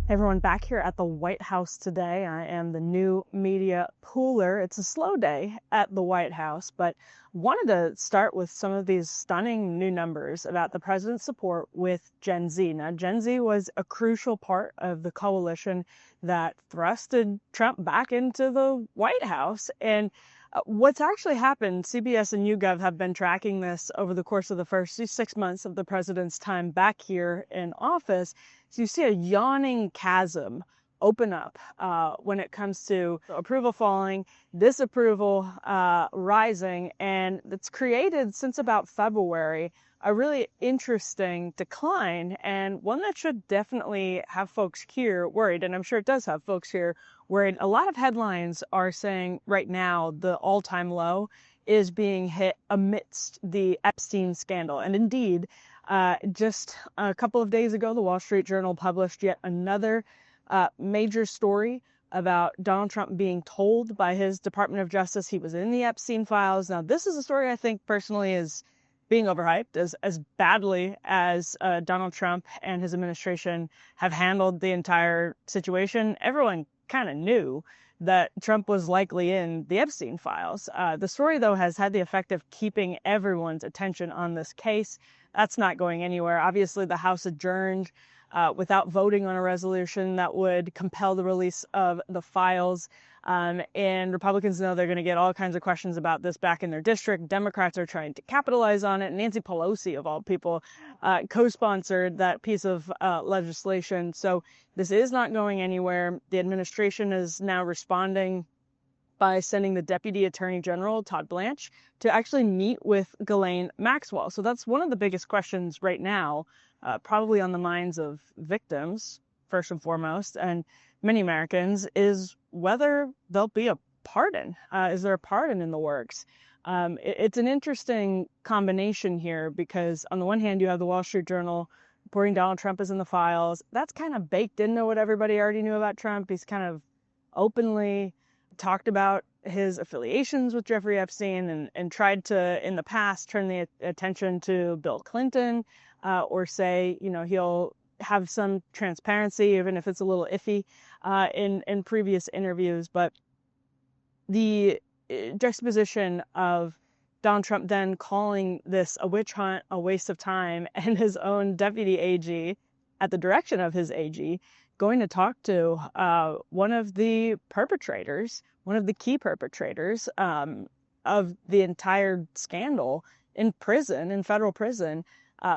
Everyone, back here at the White House today. I am the new media pooler. It's a slow day at the White House, but wanted to start with some of these stunning new numbers about the president's support with Gen Z. Now, Gen Z was a crucial part of the coalition that thrusted Trump back into the White House. And what's actually happened, CBS and YouGov have been tracking this over the course of the first 6 months of the president's time back here in office. So you see a yawning chasm open up when it comes to approval falling, disapproval rising, and it's created since about February a really interesting decline, and one that should definitely have folks here worried, and I'm sure it does have folks here worried. A lot of headlines are saying right now the all-time low is being hit amidst the Epstein scandal. And indeed, just a couple of days ago, the Wall Street Journal published yet another major story about Donald Trump being told by his Department of Justice he was in the Epstein Files. Now, this is a story I think personally is being overhyped as badly as Donald Trump and his administration have handled the entire situation. Everyone kind of knew that Trump was likely in the Epstein Files. The story, though, has had the effect of keeping everyone's attention on this case. That's not going anywhere. Obviously, the House adjourned without voting on a resolution that would compel the release of the files. And Republicans know they're going to get all kinds of questions about this back in their district. Democrats are trying to capitalize on it. Nancy Pelosi, of all people, co-sponsored that piece of legislation. So this is not going anywhere. The administration is now responding by sending the Deputy Attorney General, Todd Blanche, to actually meet with Ghislaine Maxwell. So that's one of the biggest questions right now, probably on the minds of victims, first and foremost, and many Americans, is whether there'll be a pardon. Is there a pardon in the works? It's an interesting combination here because on the one hand, you have the Wall Street Journal reporting Donald Trump is in the files. That's kind of baked into what everybody already knew about Trump. He's kind of openly talked about his affiliations with Jeffrey Epstein and tried to, in the past, turn the attention to Bill Clinton or say, he'll have some transparency, even if it's a little iffy in previous interviews. But the juxtaposition of Donald Trump then calling this a witch hunt, a waste of time, and his own deputy AG, at the direction of his AG, going to talk to one of the perpetrators, one of the key perpetrators of the entire scandal in prison, in federal prison.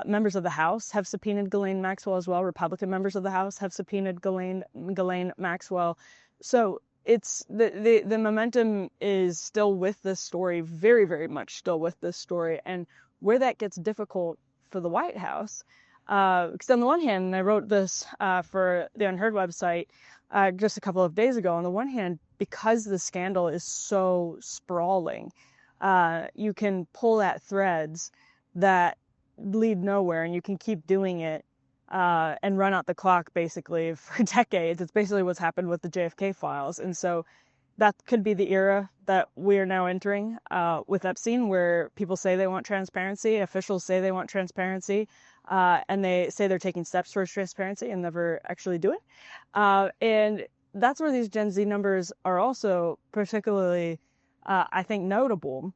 Members of the House have subpoenaed Ghislaine Maxwell as well. Republican members of the House have subpoenaed Ghislaine Maxwell. So it's the momentum is still with this story, very, very much still with this story. And where that gets difficult for the White House, because on the one hand, and I wrote this for the Unheard website just a couple of days ago, on the one hand, because the scandal is so sprawling, you can pull at threads that lead nowhere, and you can keep doing it and run out the clock basically for decades. It's basically what's happened with the JFK files. And so that could be the era that we are now entering with Epstein, where people say they want transparency, officials say they want transparency, and they say they're taking steps towards transparency and never actually do it. And that's where these Gen Z numbers are also particularly, I think, notable.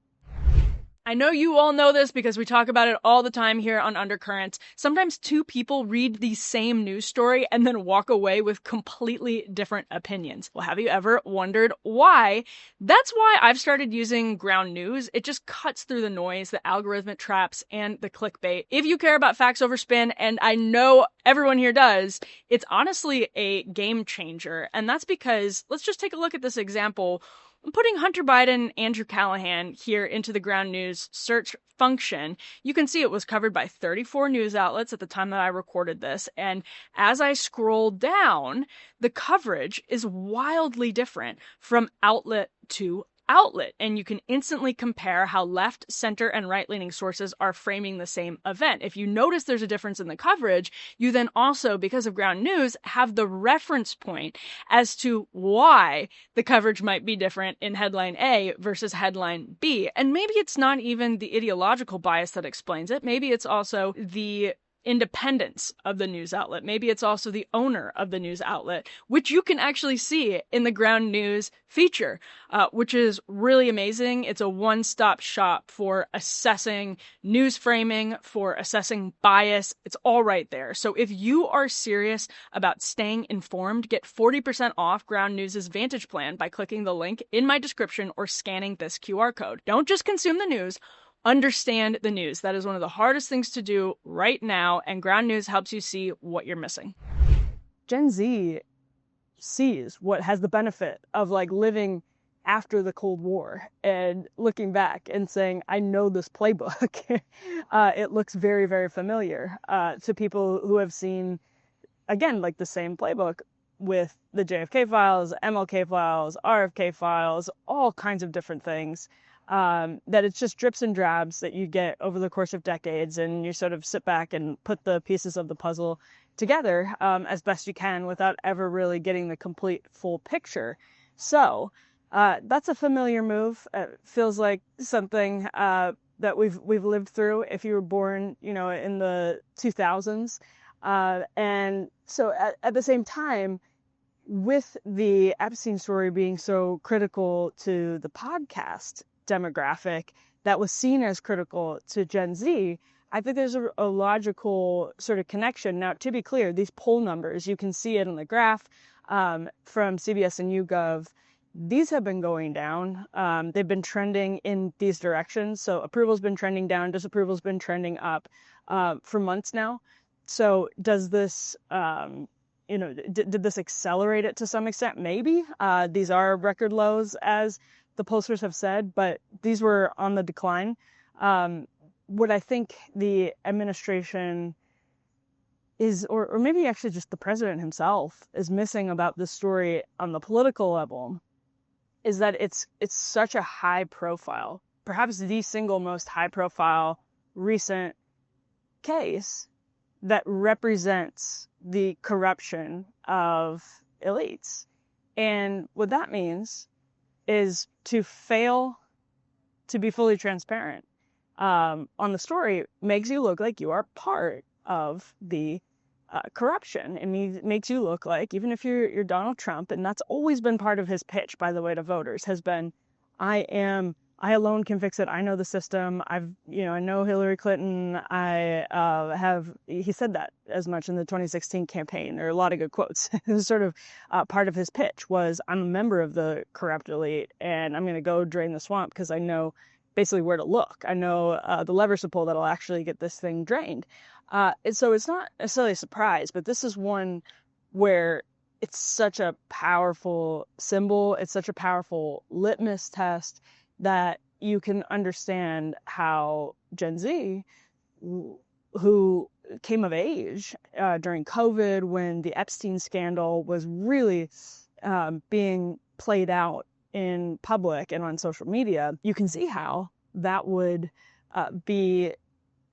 I know you all know this because we talk about it all the time here on Undercurrents. Sometimes two people read the same news story and then walk away with completely different opinions. Well, have you ever wondered why? That's why I've started using Ground News. It just cuts through the noise, the algorithmic traps, and the clickbait. If you care about facts over spin, and I know everyone here does, it's honestly a game changer. And that's because, let's just take a look at this example. I'm putting Hunter Biden, Andrew Callahan here into the Ground News search function. You can see it was covered by 34 news outlets at the time that I recorded this. And as I scroll down, the coverage is wildly different from outlet to outlet, and you can instantly compare how left, center, and right-leaning sources are framing the same event. If you notice there's a difference in the coverage, you then also, because of Ground News, have the reference point as to why the coverage might be different in headline A versus headline B. And maybe it's not even the ideological bias that explains it. Maybe it's also the independence of the news outlet. Maybe it's also the owner of the news outlet, which you can actually see in the Ground News feature, which is really amazing. It's a one-stop shop for assessing news framing, for assessing bias. It's all right there. So if you are serious about staying informed, get 40% off Ground News' Vantage Plan by clicking the link in my description or scanning this QR code. Don't just consume the news. Understand the news. That is one of the hardest things to do right now, and Ground News helps you see what you're missing. Gen Z sees what has the benefit of like living after the Cold War and looking back and saying, I know this playbook. It looks very, very familiar to people who have seen, again, like the same playbook with the JFK files, MLK files, RFK files, all kinds of different things. That it's just drips and drabs that you get over the course of decades, and you sort of sit back and put the pieces of the puzzle together as best you can without ever really getting the complete full picture. So that's a familiar move. It feels like something that we've lived through if you were born, in the 2000s. And so at the same time, with the Epstein story being so critical to the podcast demographic that was seen as critical to Gen Z, I think there's a logical sort of connection. Now, to be clear, these poll numbers, you can see it in the graph from CBS and YouGov. These have been going down. They've been trending in these directions. So approval's been trending down, disapproval's been trending up for months now. So does this, did this accelerate it to some extent? Maybe. These are record lows, as the pollsters have said, but these were on the decline. What I think the administration is, or maybe actually just the president himself, is missing about this story on the political level is that it's such a high profile, perhaps the single most high profile recent case that represents the corruption of elites. And what that means is to fail to be fully transparent on the story makes you look like you are part of the corruption. It makes you look like, even if you're Donald Trump, and that's always been part of his pitch, by the way, to voters, has been, I alone can fix it. I know the system. I know Hillary Clinton. He said that as much in the 2016 campaign. There are a lot of good quotes. It was sort of part of his pitch was, I'm a member of the corrupt elite and I'm going to go drain the swamp because I know basically where to look. I know the levers to pull that'll actually get this thing drained. And so it's not necessarily a surprise, but this is one where it's such a powerful symbol. It's such a powerful litmus test that you can understand how Gen Z, who came of age during COVID when the Epstein scandal was really being played out in public and on social media, you can see how that would be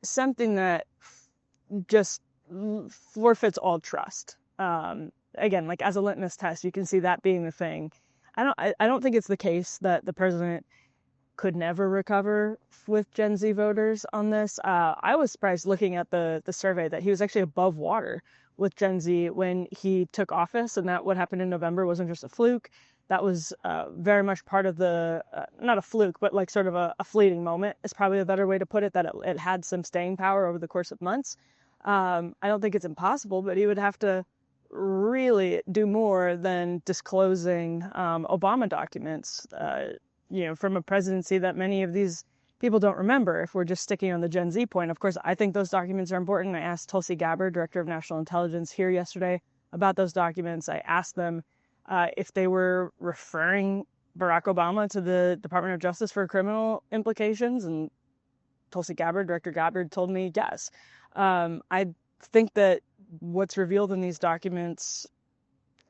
something that just forfeits all trust. Again, like as a litmus test, you can see that being the thing. I don't think it's the case that the president could never recover with Gen Z voters on this. I was surprised looking at the survey that he was actually above water with Gen Z when he took office, and that what happened in November wasn't just a fluke. That was very much part of the, not a fluke, but like sort of a fleeting moment is probably a better way to put it, that it had some staying power over the course of months. I don't think it's impossible, but he would have to really do more than disclosing Obama documents, from a presidency that many of these people don't remember. If we're just sticking on the Gen Z point, of course, I think those documents are important. I asked Tulsi Gabbard, Director of National Intelligence, here yesterday about those documents. I asked them if they were referring Barack Obama to the Department of Justice for criminal implications, and Tulsi Gabbard, Director Gabbard, told me yes. I think that what's revealed in these documents,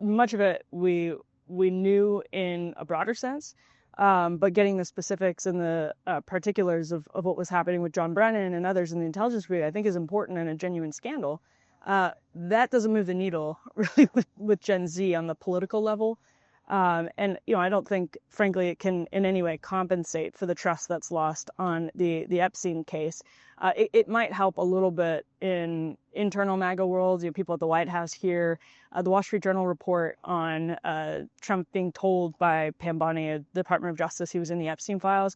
much of it we knew in a broader sense, but getting the specifics and the particulars of what was happening with John Brennan and others in the intelligence community, I think is important and a genuine scandal. That doesn't move the needle really with Gen Z on the political level. And, I don't think, frankly, it can in any way compensate for the trust that's lost on the Epstein case. It might help a little bit in internal MAGA world. People at the White House here, the Wall Street Journal report on Trump being told by Pam Bondi at the Department of Justice he was in the Epstein Files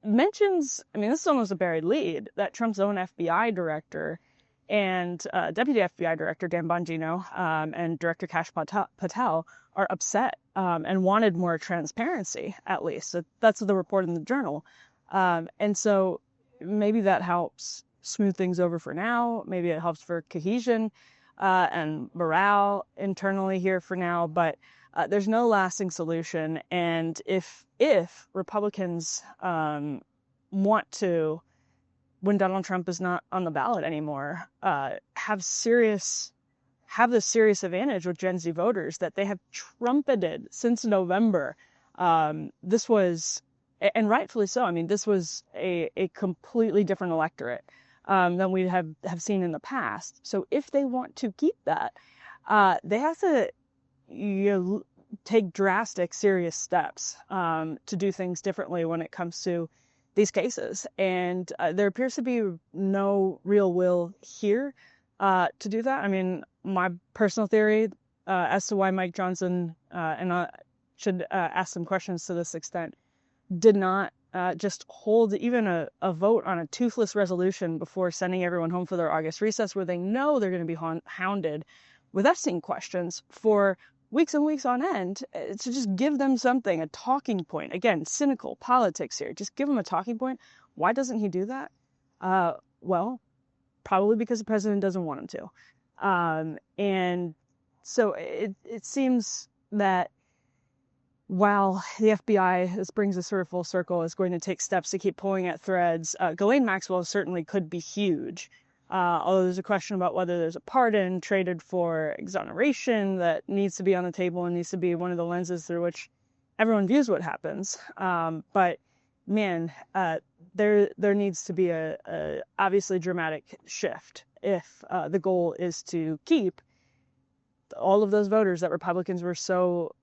mentions, this is almost a buried lead, that Trump's own FBI director and Deputy FBI Director Dan Bongino and Director Kash Patel are upset and wanted more transparency, at least. So that's the report in the Journal. And so maybe that helps smooth things over for now. Maybe it helps for cohesion and morale internally here for now. But there's no lasting solution. And if Republicans want to, when Donald Trump is not on the ballot anymore, have this serious advantage with Gen Z voters that they have trumpeted since November. This was, and rightfully so, this was a completely different electorate than we have seen in the past. So if they want to keep that, they have to take drastic, serious steps to do things differently when it comes to these cases. And there appears to be no real will here to do that. My personal theory as to why Mike Johnson, and I should ask some questions to this extent, did not just hold even a vote on a toothless resolution before sending everyone home for their August recess, where they know they're going to be hounded with Epstein questions for weeks and weeks on end, to just give them something, a talking point. Again, cynical politics here. Just give them a talking point. Why doesn't he do that? Well, probably because the president doesn't want him to. And so it seems that while the FBI, this brings us sort of full circle, is going to take steps to keep pulling at threads, Ghislaine Maxwell certainly could be huge. Although there's a question about whether there's a pardon traded for exoneration that needs to be on the table and needs to be one of the lenses through which everyone views what happens. But man, there needs to be a obviously dramatic shift if the goal is to keep all of those voters that Republicans were so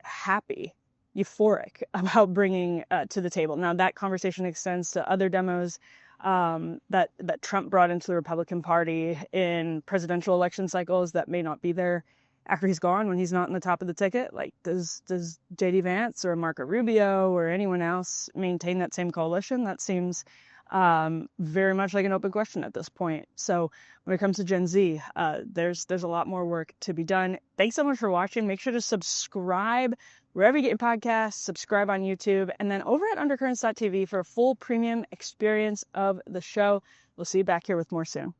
happy, euphoric about bringing to the table. Now that conversation extends to other demos that Trump brought into the Republican Party in presidential election cycles that may not be there after he's gone, when he's not in the top of the ticket. Like, does J.D. Vance or Marco Rubio or anyone else maintain that same coalition? That seems very much like an open question at this point. So when it comes to Gen Z, there's a lot more work to be done. Thanks so much for watching. Make sure to subscribe wherever you get your podcasts, subscribe on YouTube, and then over at undercurrents.tv for a full premium experience of the show. We'll see you back here with more soon.